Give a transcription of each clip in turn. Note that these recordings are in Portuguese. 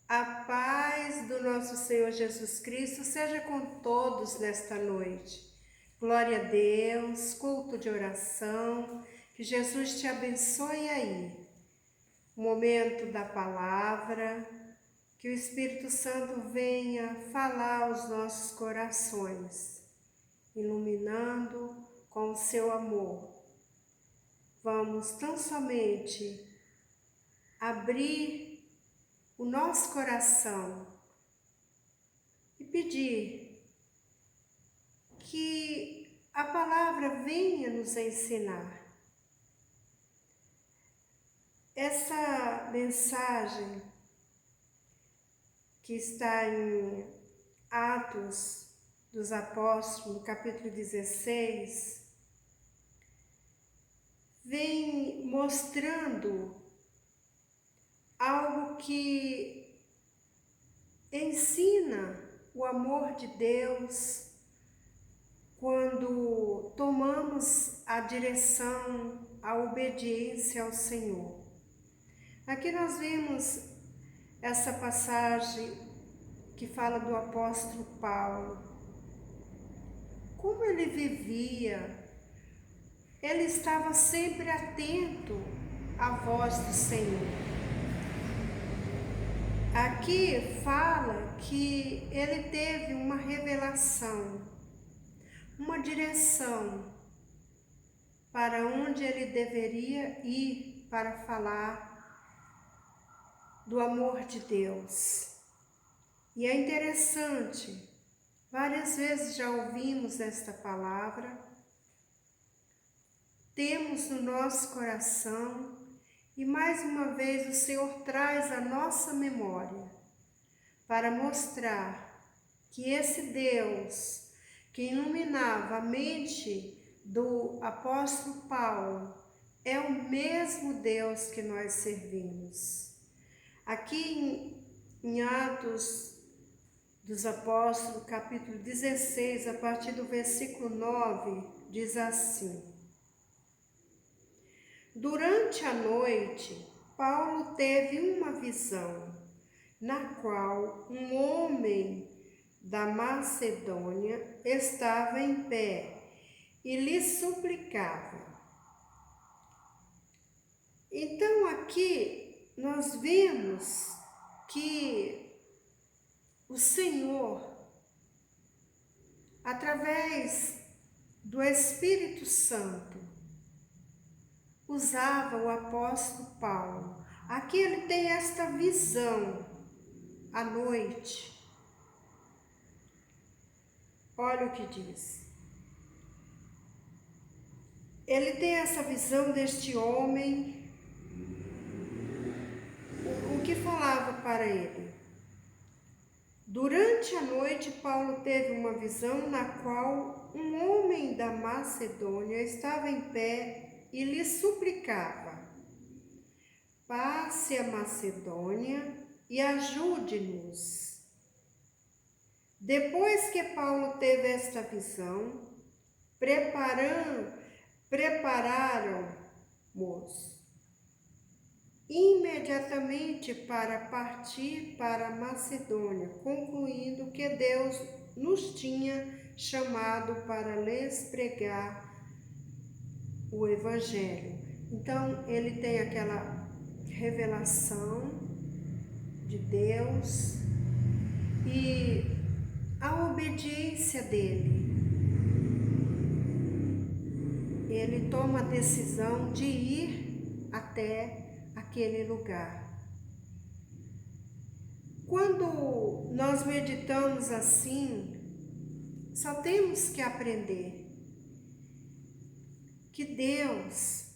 A paz do nosso Senhor Jesus Cristo seja com todos nesta noite. Glória a Deus, culto de oração, que Jesus te abençoe aí. O momento da palavra, que o Espírito Santo venha falar aos nossos corações, iluminando com o seu amor. Vamos tão somente abrir o nosso coração e pedir que a palavra venha nos ensinar. Essa mensagem que está em Atos dos Apóstolos, no capítulo 16, vem mostrando algo que ensina o amor de Deus quando tomamos a direção, a obediência ao Senhor. Aqui nós vimos essa passagem que fala do apóstolo Paulo. Como ele vivia, ele estava sempre atento à voz do Senhor. Aqui fala que ele teve uma revelação, uma direção para onde ele deveria ir para falar do amor de Deus. E é interessante, várias vezes já ouvimos esta palavra, temos no nosso coração, e mais uma vez o Senhor traz a nossa memória para mostrar que esse Deus que iluminava a mente do apóstolo Paulo é o mesmo Deus que nós servimos. Aqui em Atos dos Apóstolos, capítulo 16, a partir do versículo 9, diz assim: Durante a noite, Paulo teve uma visão, na qual um homem da Macedônia estava em pé e lhe suplicava. Então aqui nós vemos que o Senhor, através do Espírito Santo, usava o apóstolo Paulo. Aqui ele tem esta visão à noite. Olha o que diz. Ele tem essa visão deste homem. O que falava para ele? Durante a noite, Paulo teve uma visão na qual um homem da Macedônia estava em pé e lhe suplicava: passe a Macedônia e ajude-nos. Depois que Paulo teve esta visão, preparáramos imediatamente para partir para a Macedônia, concluindo que Deus nos tinha chamado para lhes pregar o Evangelho. Então, ele tem aquela revelação de Deus e a obediência dele. Ele toma a decisão de ir até aquele lugar. Quando nós meditamos assim, só temos que aprender que Deus,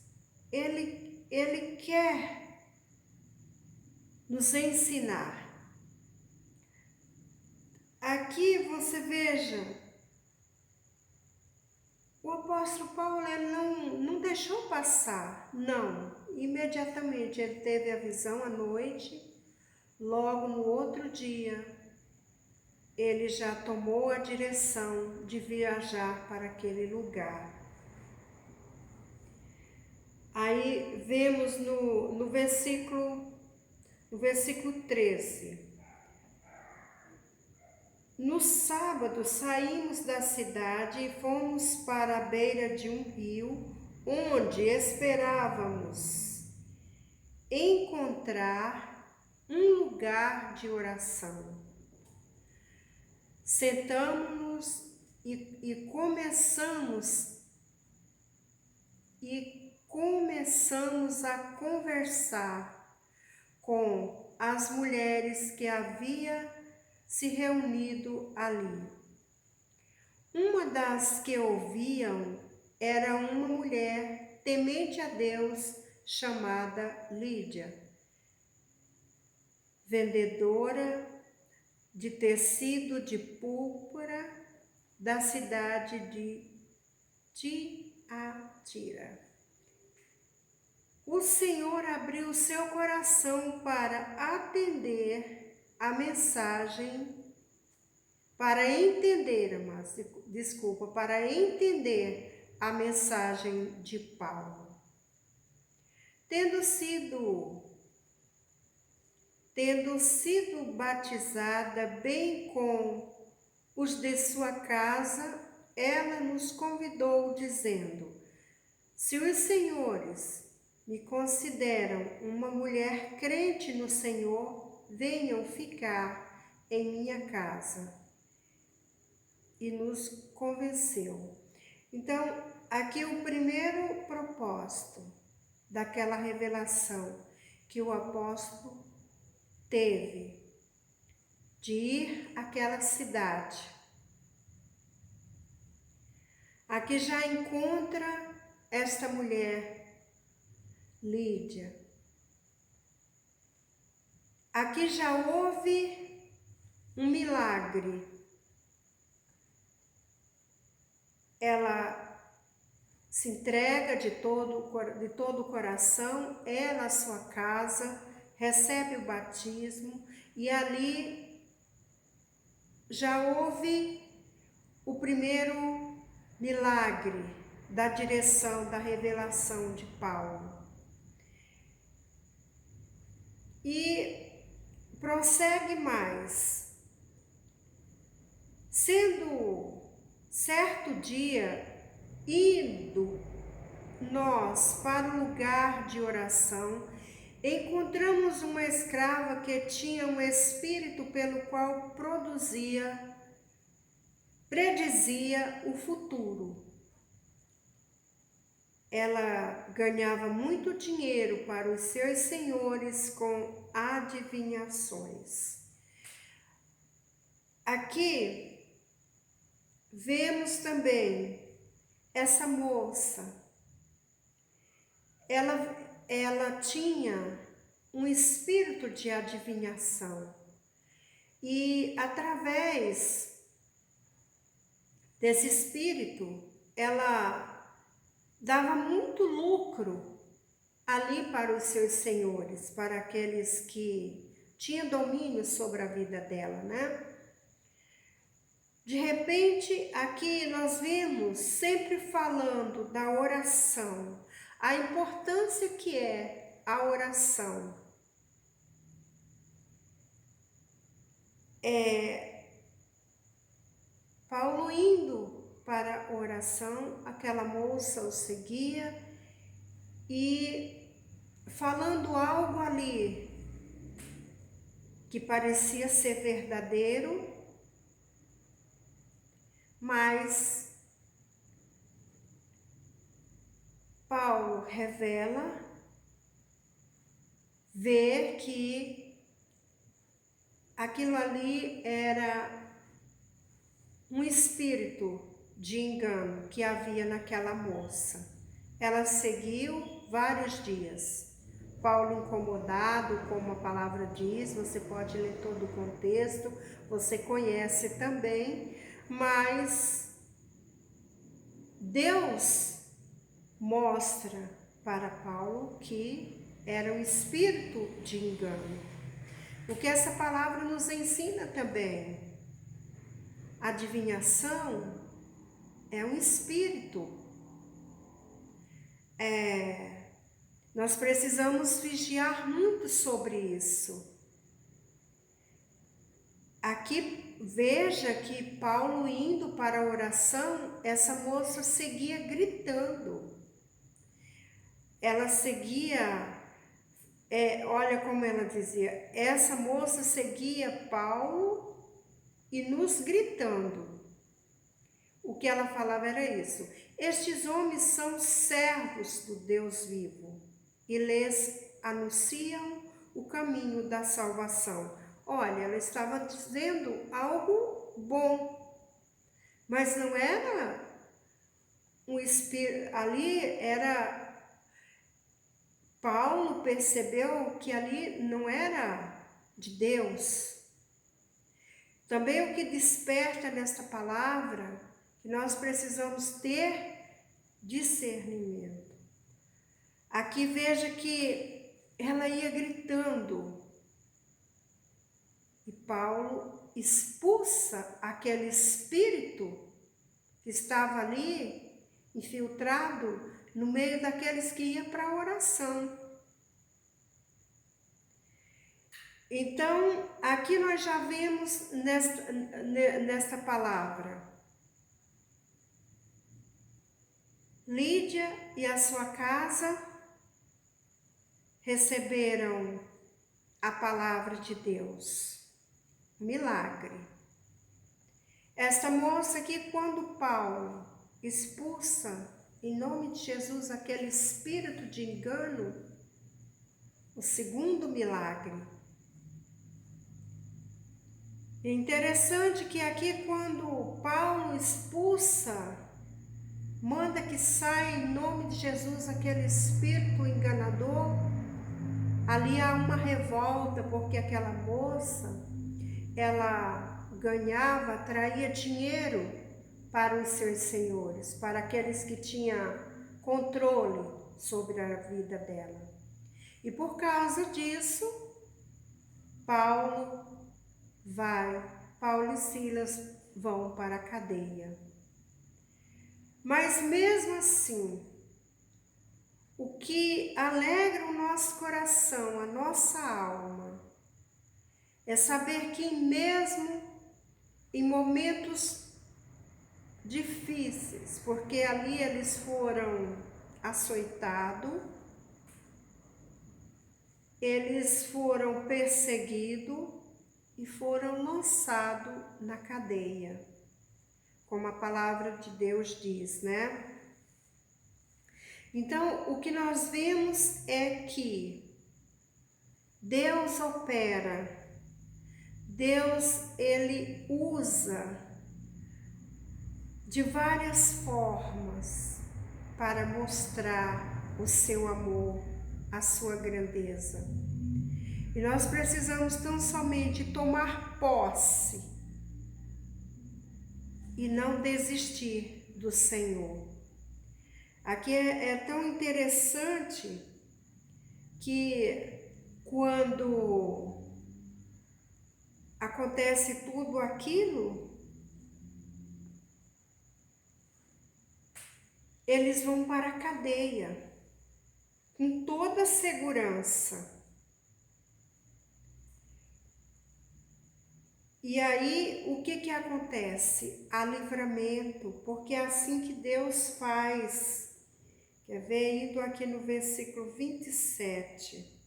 Ele quer nos ensinar. Aqui você veja, o apóstolo Paulo ele não deixou passar, não. Imediatamente ele teve a visão à noite, logo no outro dia ele já tomou a direção de viajar para aquele lugar. Aí vemos no versículo 13, No sábado saímos da cidade e fomos para a beira de um rio, onde esperávamos encontrar um lugar de oração. Sentamos-nos e começamos a conversar com as mulheres que havia se reunido ali. Uma das que ouviam era uma mulher temente a Deus chamada Lídia, vendedora de tecido de púrpura da cidade de Tiatira. O Senhor abriu seu coração para atender a mensagem, para entender a mensagem de Paulo. Tendo sido batizada bem com os de sua casa, ela nos convidou, dizendo: se os senhores me consideram uma mulher crente no Senhor, venham ficar em minha casa. E nos convenceu. Então, aqui o primeiro propósito daquela revelação que o apóstolo teve de ir àquela cidade. Aqui já encontra esta mulher, Lídia. Aqui já houve um milagre. Ela se entrega de todo o coração, ela, a sua casa, recebe o batismo e ali já houve o primeiro milagre da direção, da revelação de Paulo. E prossegue mais. Sendo certo dia, indo nós para o lugar de oração, encontramos uma escrava que tinha um espírito pelo qual predizia o futuro. Ela ganhava muito dinheiro para os seus senhores com adivinhações. Aqui vemos também essa moça. Ela tinha um espírito de adivinhação e através desse espírito ela dava muito lucro ali para os seus senhores, para aqueles que tinham domínio sobre a vida dela, né? De repente, aqui nós vemos sempre falando da oração, a importância que é a oração. Paulo indo para a oração, aquela moça o seguia e falando algo ali que parecia ser verdadeiro, mas Paulo revela, vê que aquilo ali era um espírito de engano que havia naquela moça. Ela seguiu vários dias. Paulo incomodado, como a palavra diz, você pode ler todo o contexto, você conhece também, mas Deus mostra para Paulo que era um espírito de engano. O que essa palavra nos ensina também. Adivinhação é um espírito. Nós precisamos vigiar muito sobre isso. aqui veja que Paulo indo para a oração, essa moça seguia gritando. Ela seguia, olha como ela dizia, essa moça seguia Paulo e nos gritando. O que ela falava era isso: estes homens são servos do Deus vivo e lhes anunciam o caminho da salvação. Olha, ela estava dizendo algo bom, mas não era um espírito, ali era... Paulo percebeu que ali não era de Deus. Também o que desperta nesta palavra, que nós precisamos ter discernimento. Aqui veja que ela ia gritando e Paulo expulsa aquele espírito que estava ali infiltrado no meio daqueles que iam para a oração. Então, aqui nós já vemos nesta palavra, Lídia e a sua casa receberam a palavra de Deus. Milagre. Esta moça aqui, quando Paulo expulsa em nome de Jesus aquele espírito de engano, o segundo milagre. É interessante que aqui, quando Paulo expulsa, manda que saia em nome de Jesus aquele espírito enganador, ali há uma revolta, porque aquela moça, ela ganhava, traía dinheiro para os seus senhores, para aqueles que tinham controle sobre a vida dela. E por causa disso, Paulo e Silas vão para a cadeia. Mas mesmo assim, o que alegra o nosso coração, a nossa alma, é saber que mesmo em momentos difíceis, porque ali eles foram açoitados, eles foram perseguidos e foram lançados na cadeia, como a palavra de Deus diz, né? Então, o que nós vemos é que Deus opera, Deus, ele usa de várias formas para mostrar o seu amor, a sua grandeza. E nós precisamos tão somente tomar posse e não desistir do Senhor. Aqui é tão interessante que quando acontece tudo aquilo, eles vão para a cadeia com toda a segurança. E aí, o que acontece? Há livramento, porque é assim que Deus faz. Quer ver? Indo aqui no versículo 27.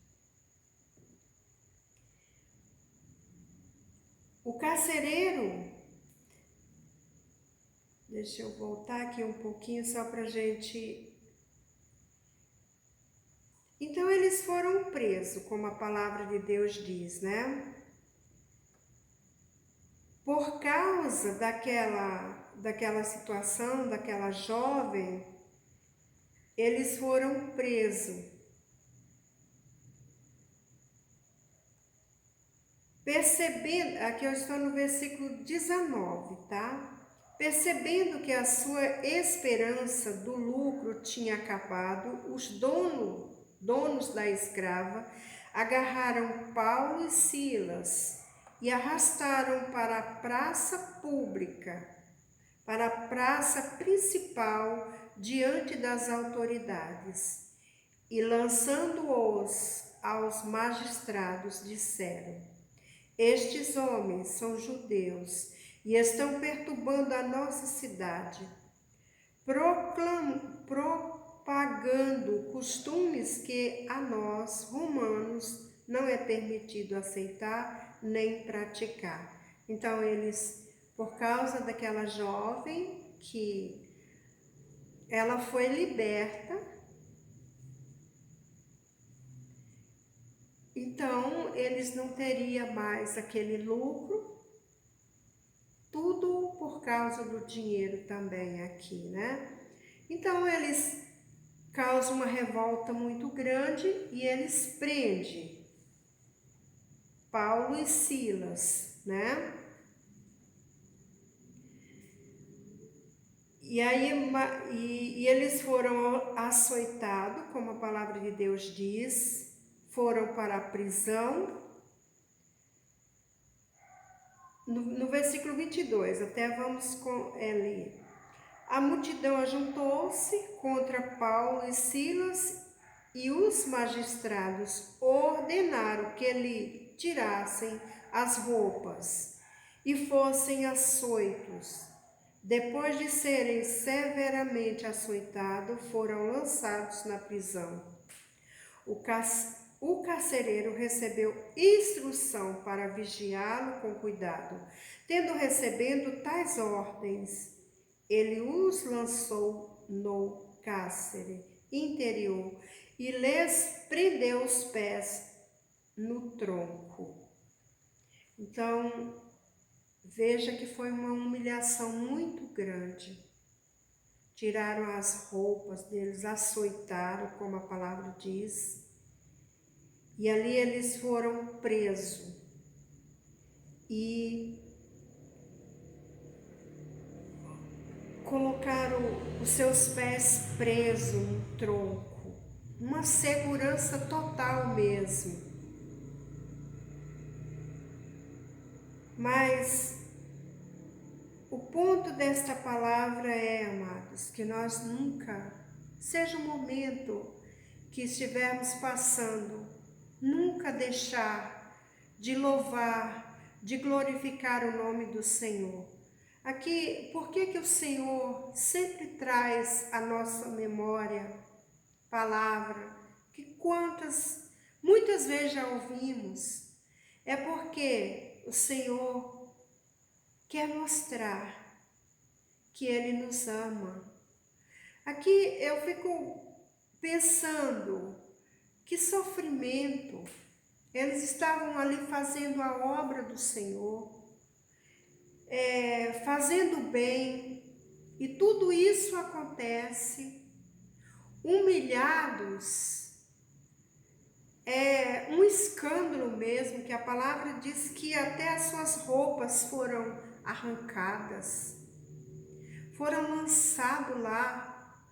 O carcereiro, deixa eu voltar aqui um pouquinho só para a gente... Então, eles foram presos, como a palavra de Deus diz, né? Por causa daquela situação, daquela jovem, eles foram presos. Percebendo, aqui eu estou no versículo 19, tá? Percebendo que a sua esperança do lucro tinha acabado, os donos da escrava agarraram Paulo e Silas e arrastaram para a praça pública, para a praça principal diante das autoridades, e lançando-os aos magistrados, disseram: Estes homens são judeus e estão perturbando a nossa cidade, propagando costumes que a nós, romanos, não é permitido aceitar nem praticar. Então, eles, por causa daquela jovem que ela foi liberta, então eles não teriam mais aquele lucro, tudo por causa do dinheiro também aqui, né? Então eles causam uma revolta muito grande e eles prendem Paulo e Silas, né? E aí eles foram açoitados, como a palavra de Deus diz, foram para a prisão. No versículo 22, até vamos ler. A multidão ajuntou-se contra Paulo e Silas e os magistrados ordenaram que lhe tirassem as roupas e fossem açoitos. Depois de serem severamente açoitados, foram lançados na prisão. O carcereiro recebeu instrução para vigiá-lo com cuidado. Tendo recebido tais ordens, ele os lançou no cárcere interior e lhes prendeu os pés no tronco. Então, veja que foi uma humilhação muito grande. Tiraram as roupas deles, açoitaram, como a palavra diz, e ali eles foram presos. E colocaram os seus pés presos no tronco, uma segurança total mesmo. Mas o ponto desta palavra é, amados, que nós nunca, seja o momento que estivermos passando, nunca deixar de louvar, de glorificar o nome do Senhor. Aqui, por que o Senhor sempre traz à nossa memória palavra que muitas vezes já ouvimos? É porque o Senhor quer mostrar que Ele nos ama. Aqui eu fico pensando que sofrimento. Eles estavam ali fazendo a obra do Senhor, fazendo bem, e tudo isso acontece humilhados. É um escândalo mesmo, que a palavra diz que até as suas roupas foram arrancadas, foram lançados lá,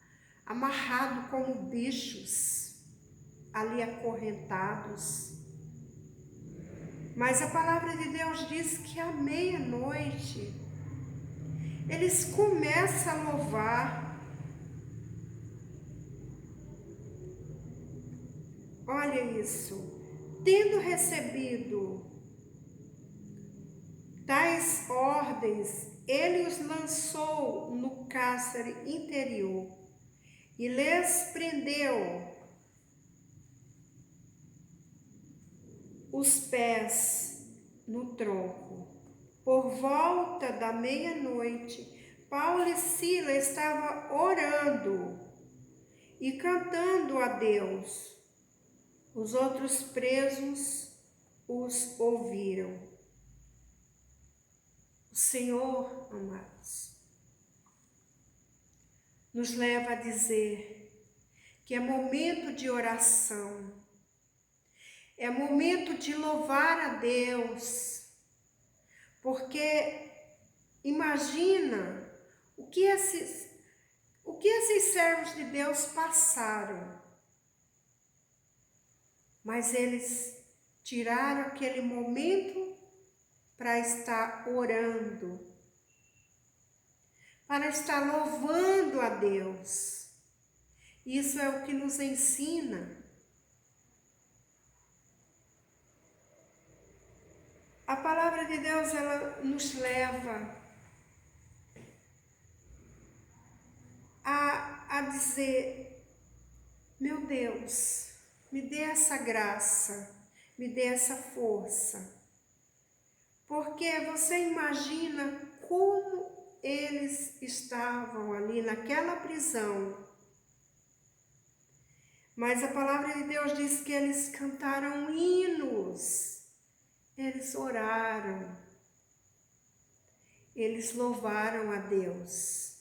amarrados como bichos, ali acorrentados. Mas a palavra de Deus diz que à meia-noite eles começam a louvar. Olha isso. Tendo recebido tais ordens, ele os lançou no cárcere interior e lhes prendeu os pés no tronco. Por volta da meia-noite, Paulo e Silas estavam orando e cantando a Deus. Os outros presos os ouviram. O Senhor, amados, nos leva a dizer que é momento de oração, é momento de louvar a Deus, porque imagina o que esses servos de Deus passaram, mas eles tiraram aquele momento para estar orando, para estar louvando a Deus. Isso é o que nos ensina A palavra de Deus, ela nos leva a dizer: meu Deus, me dê essa graça, me dê essa força. Porque você imagina como eles estavam ali naquela prisão. Mas a palavra de Deus diz que eles cantaram hinos, eles oraram, eles louvaram a Deus.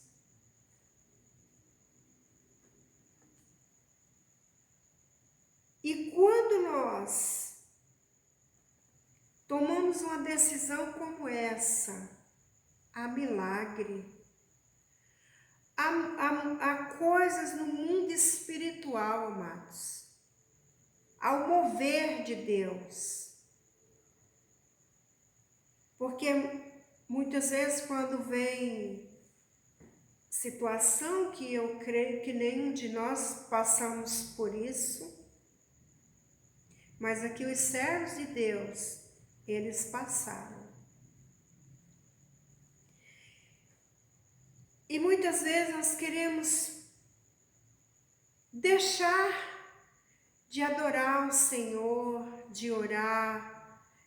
E quando nós tomamos uma decisão como essa, há milagre, há coisas no mundo espiritual, amados, ao mover de Deus. Porque muitas vezes quando vem situação que eu creio que nenhum de nós passamos por isso, mas aqui os servos de Deus, eles passaram. E muitas vezes nós queremos deixar de adorar o Senhor, de orar,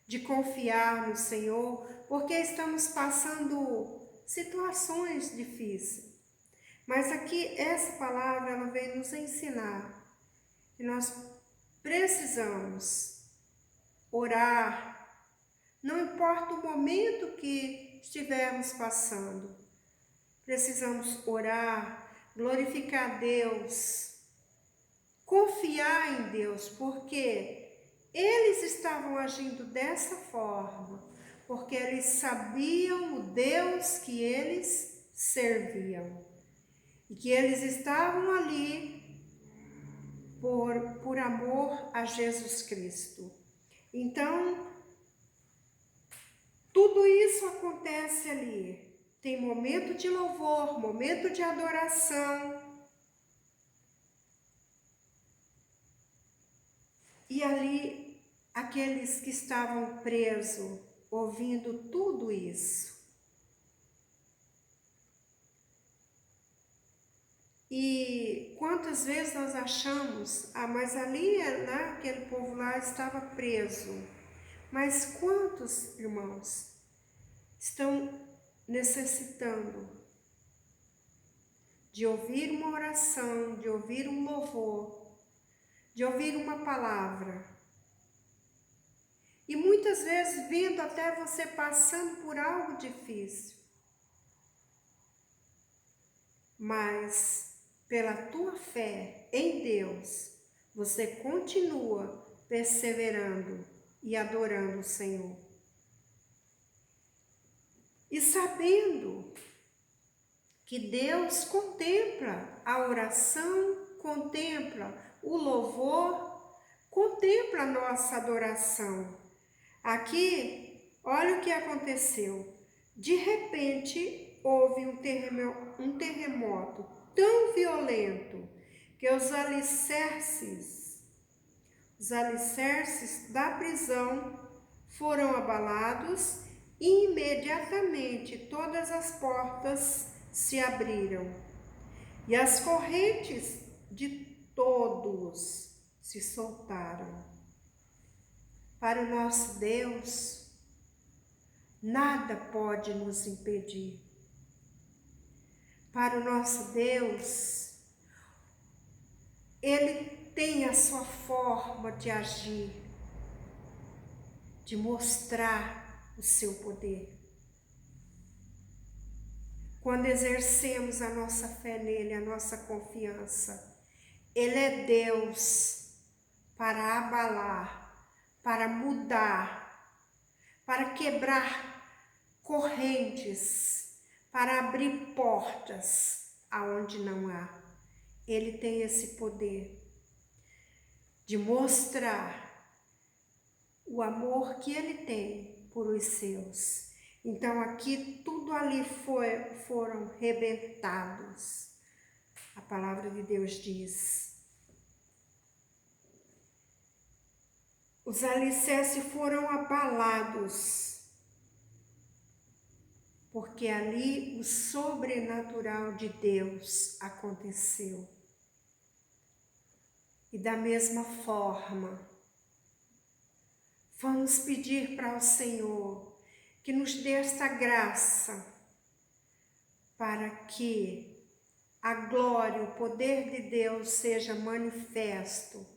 de confiar no Senhor, porque estamos passando situações difíceis. Mas aqui essa palavra, ela vem nos ensinar que nós precisamos orar, não importa o momento que estivermos passando, precisamos orar, glorificar a Deus, confiar em Deus, porque eles estavam agindo dessa forma, porque eles sabiam o Deus que eles serviam, e que eles estavam ali por amor a Jesus Cristo. Então, tudo isso acontece ali. Tem momento de louvor, momento de adoração. E ali, aqueles que estavam presos, ouvindo tudo isso. E quantas vezes nós achamos, mas ali, né, aquele povo lá estava preso. Mas quantos, irmãos, estão necessitando de ouvir uma oração, de ouvir um louvor, de ouvir uma palavra? E muitas vezes vindo até você passando por algo difícil, mas pela tua fé em Deus, você continua perseverando e adorando o Senhor. E sabendo que Deus contempla a oração, contempla o louvor, contempla a nossa adoração. Aqui, olha o que aconteceu. De repente, houve um terremoto tão violento que os alicerces da prisão foram abalados e imediatamente todas as portas se abriram e as correntes de todos se soltaram. Para o nosso Deus, nada pode nos impedir. Para o nosso Deus, Ele tem a sua forma de agir, de mostrar o seu poder. Quando exercemos a nossa fé nele, a nossa confiança, Ele é Deus para abalar, para mudar, para quebrar correntes, para abrir portas aonde não há. Ele tem esse poder de mostrar o amor que Ele tem por os seus. Então aqui tudo ali foram rebentados. A palavra de Deus diz: os alicerces foram abalados porque ali o sobrenatural de Deus aconteceu. E da mesma forma, vamos pedir para o Senhor que nos dê esta graça para que a glória, o poder de Deus seja manifesto.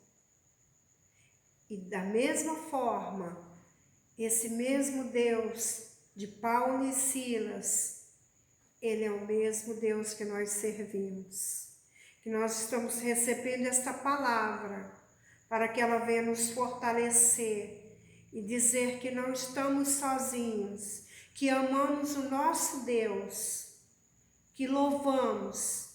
E da mesma forma, esse mesmo Deus de Paulo e Silas, Ele é o mesmo Deus que nós servimos. Que nós estamos recebendo esta palavra para que ela venha nos fortalecer e dizer que não estamos sozinhos, que amamos o nosso Deus, que louvamos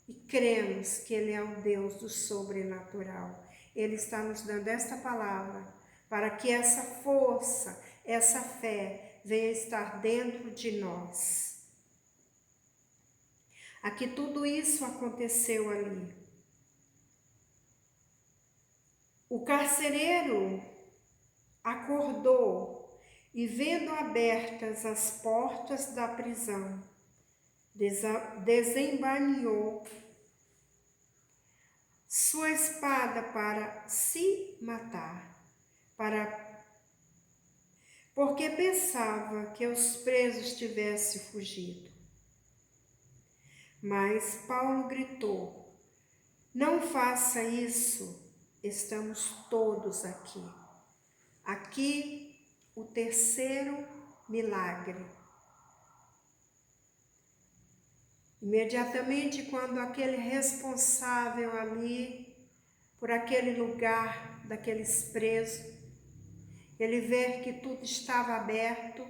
e cremos que Ele é o Deus do sobrenatural. Ele está nos dando esta palavra para que essa força, essa fé venha estar dentro de nós. Aqui tudo isso aconteceu ali. O carcereiro acordou e, vendo abertas as portas da prisão, desembainhou sua espada para se matar, porque pensava que os presos tivessem fugido. Mas Paulo gritou: não faça isso, estamos todos aqui. Aqui o terceiro milagre. Imediatamente, quando aquele responsável ali, por aquele lugar daqueles presos, ele vê que tudo estava aberto,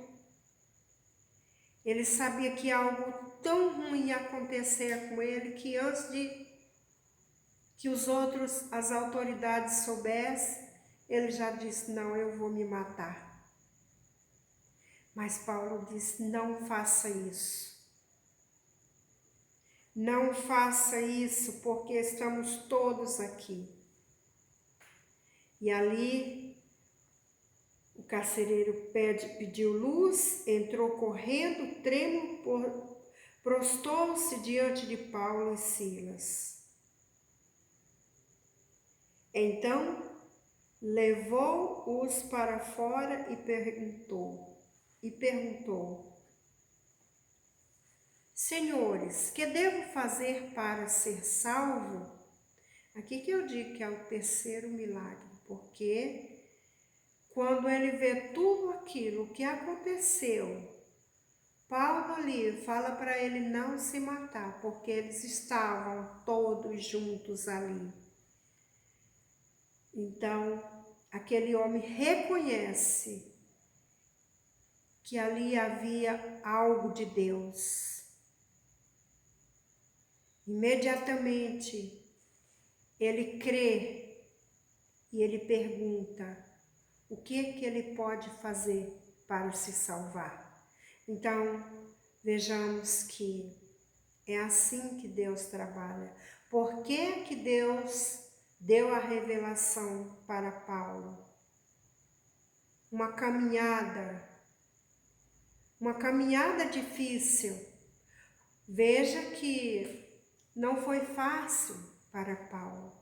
ele sabia que algo tão ruim ia acontecer com ele, que antes de que as autoridades soubessem, ele já disse: não, eu vou me matar. Mas Paulo disse: não faça isso. Não faça isso, porque estamos todos aqui. E ali, o carcereiro pediu luz, entrou correndo, trêmulo, prostou-se diante de Paulo e Silas. Então, levou-os para fora e perguntou: senhores, que devo fazer para ser salvo? Aqui que eu digo que é o terceiro milagre, porque quando ele vê tudo aquilo que aconteceu, Paulo ali fala para ele não se matar, porque eles estavam todos juntos ali. Então, aquele homem reconhece que ali havia algo de Deus. Imediatamente, ele crê e ele pergunta o que ele pode fazer para se salvar. Então, vejamos que é assim que Deus trabalha. Por que Deus deu a revelação para Paulo? Uma caminhada difícil. Veja que não foi fácil para Paulo.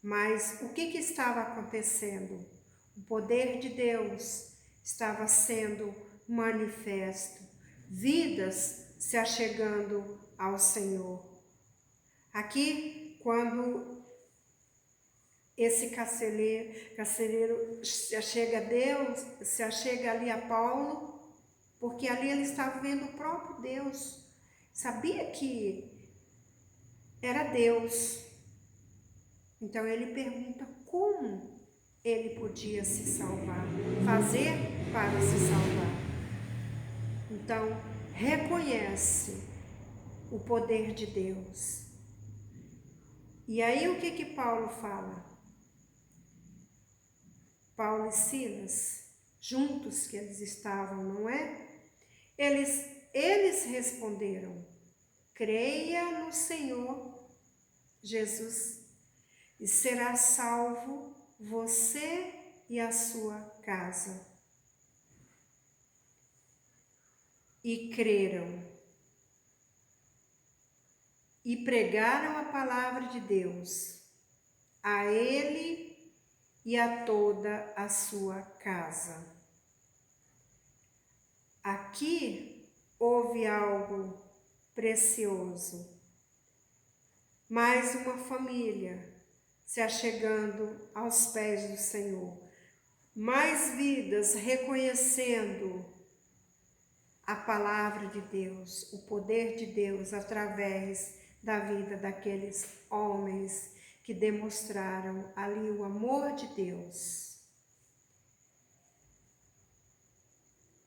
Mas o que estava acontecendo? O poder de Deus estava sendo manifesto. Vidas se achegando ao Senhor. Aqui, quando esse carcereiro se achega a Deus, se achega ali a Paulo, porque ali ele estava vendo o próprio Deus. Sabia que era Deus. Então ele pergunta como ele podia se salvar, fazer para se salvar. Então reconhece o poder de Deus. E aí o que Paulo fala? Paulo e Silas, juntos que eles estavam, não é? Eles responderam: creia no Senhor Jesus e será salvo você e a sua casa. e creram e pregaram a palavra de Deus a ele e a toda a sua casa. Aqui houve algo precioso. Mais uma família se achegando aos pés do Senhor. Mais vidas reconhecendo a palavra de Deus, o poder de Deus através da vida daqueles homens que demonstraram ali o amor de Deus.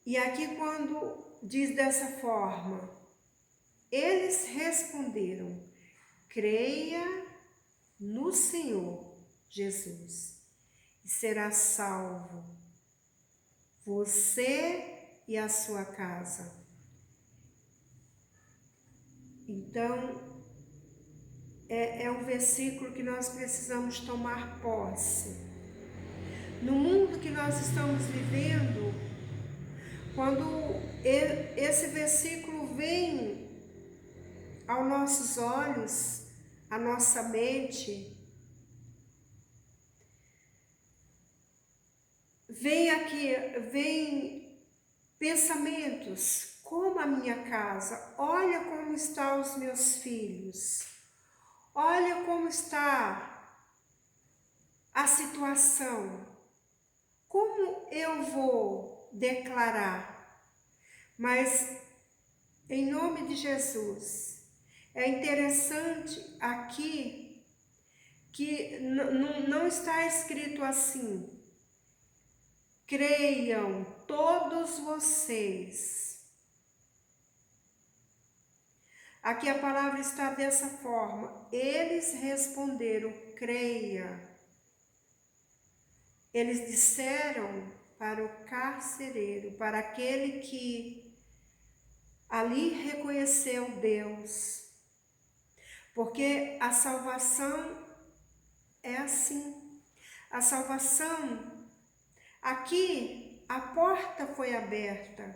E aqui quando diz dessa forma, eles responderam: creia no Senhor Jesus e será salvo, você e a sua casa. Então, é um versículo que nós precisamos tomar posse. No mundo que nós estamos vivendo, quando esse versículo vem aos nossos olhos, à nossa mente, vem pensamentos, como a minha casa, olha como estão os meus filhos, olha como está a situação, como eu vou declarar? Mas, em nome de Jesus, é interessante aqui que não está escrito assim: creiam todos vocês. Aqui a palavra está dessa forma: eles responderam, creia. Eles disseram para o carcereiro, para aquele que ali reconheceu Deus, porque a salvação é assim. A salvação, aqui a porta foi aberta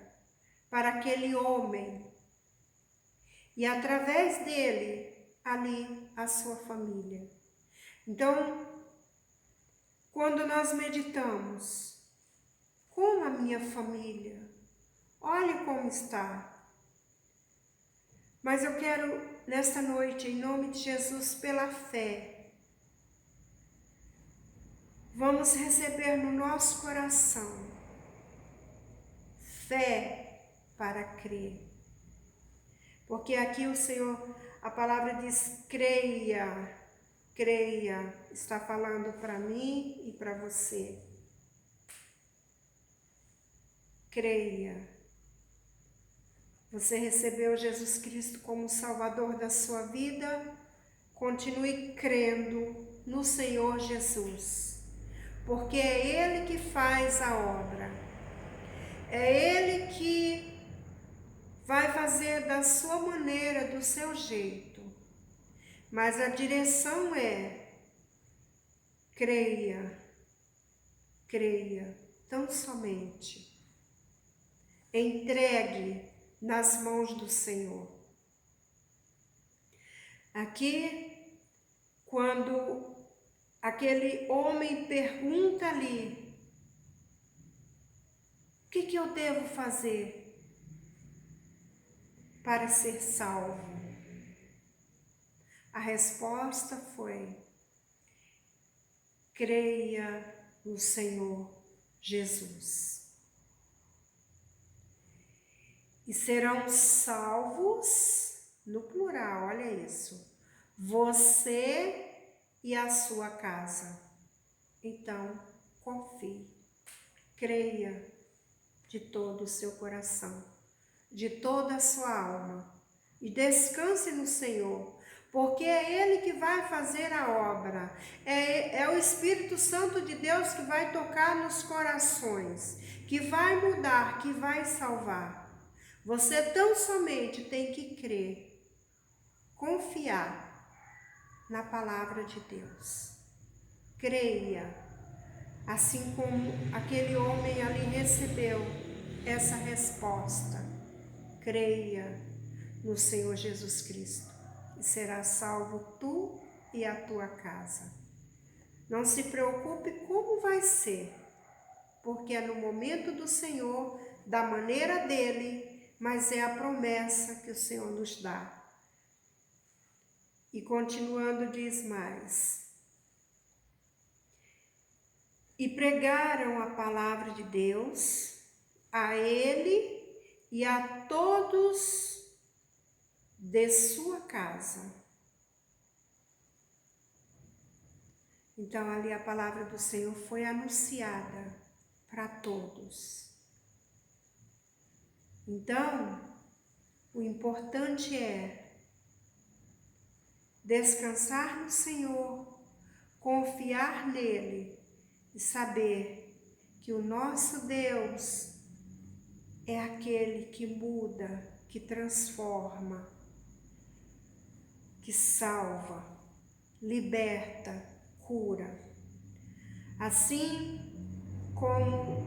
para aquele homem e através dele, ali a sua família. Então, quando nós meditamos, como a minha família, olhe como está. Mas eu quero, nesta noite, em nome de Jesus, pela fé, vamos receber no nosso coração fé para crer. Porque aqui o Senhor, a palavra diz, creia, creia, está falando para mim e para você. Creia. Você recebeu Jesus Cristo como Salvador da sua vida? Continue crendo no Senhor Jesus, porque é Ele que faz a obra, é Ele que vai fazer da sua maneira, do seu jeito, mas a direção é creia, creia, tão somente. Entregue nas mãos do Senhor. Aqui, quando aquele homem pergunta ali, o que eu devo fazer para ser salvo? A resposta foi, creia no Senhor Jesus. E serão salvos, no plural, olha isso, você e a sua casa. Então, confie, creia de todo o seu coração, de toda a sua alma, e descanse no Senhor, porque é Ele que vai fazer a obra, é o Espírito Santo de Deus que vai tocar nos corações, que vai mudar, que vai salvar. Você tão somente tem que crer, confiar na palavra de Deus. Creia, assim como aquele homem ali recebeu essa resposta. creia no Senhor Jesus Cristo e serás salvo tu e a tua casa. Não se preocupe como vai ser, porque é no momento do Senhor, da maneira dele, mas é a promessa que o Senhor nos dá. E continuando diz mais: e pregaram a palavra de Deus a ele e a todos de sua casa. Então ali a palavra do Senhor foi anunciada para todos. Então, o importante é descansar no Senhor, confiar nele e saber que o nosso Deus é aquele que muda, que transforma, que salva, liberta, cura. Assim como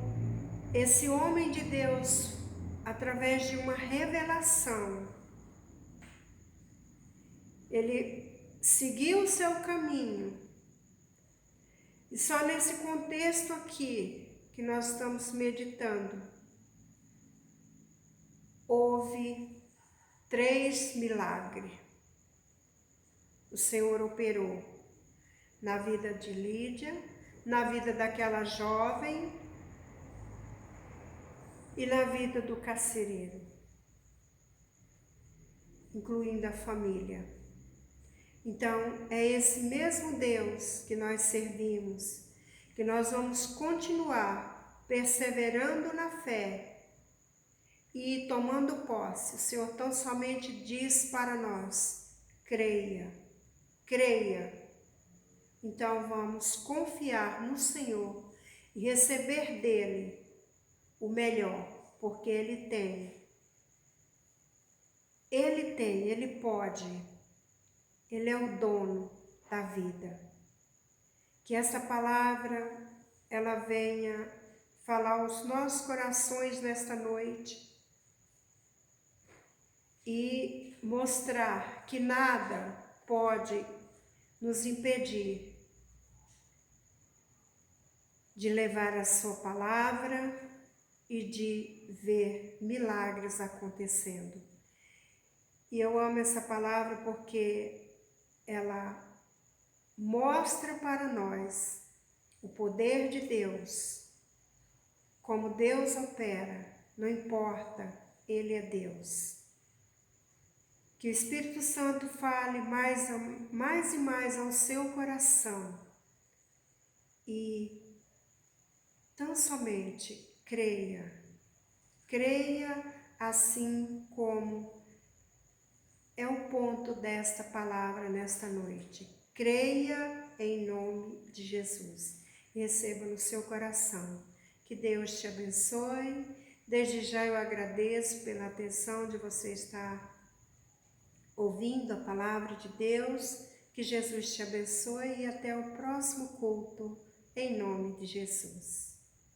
esse homem de Deus, através de uma revelação, ele seguiu o seu caminho. E só nesse contexto aqui que nós estamos meditando, houve 3 milagres. O Senhor operou na vida de Lídia, na vida daquela jovem e na vida do carcereiro, incluindo a família. Então, é esse mesmo Deus que nós servimos, que nós vamos continuar perseverando na fé e tomando posse. O Senhor tão somente diz para nós: creia, creia. Então, vamos confiar no Senhor e receber dele o melhor, porque Ele tem, Ele pode, Ele é o dono da vida. Que essa palavra, ela venha falar aos nossos corações nesta noite e mostrar que nada pode nos impedir de levar a sua palavra e de ver milagres acontecendo. E eu amo essa palavra porque ela mostra para nós o poder de Deus, como Deus opera, não importa, Ele é Deus. Que o Espírito Santo fale mais e mais ao seu coração e tão somente creia, creia assim como é o ponto desta palavra nesta noite. Creia em nome de Jesus. Receba no seu coração. Que Deus te abençoe. Desde já eu agradeço pela atenção de você estar ouvindo a palavra de Deus. Que Jesus te abençoe e até o próximo culto, em nome de Jesus.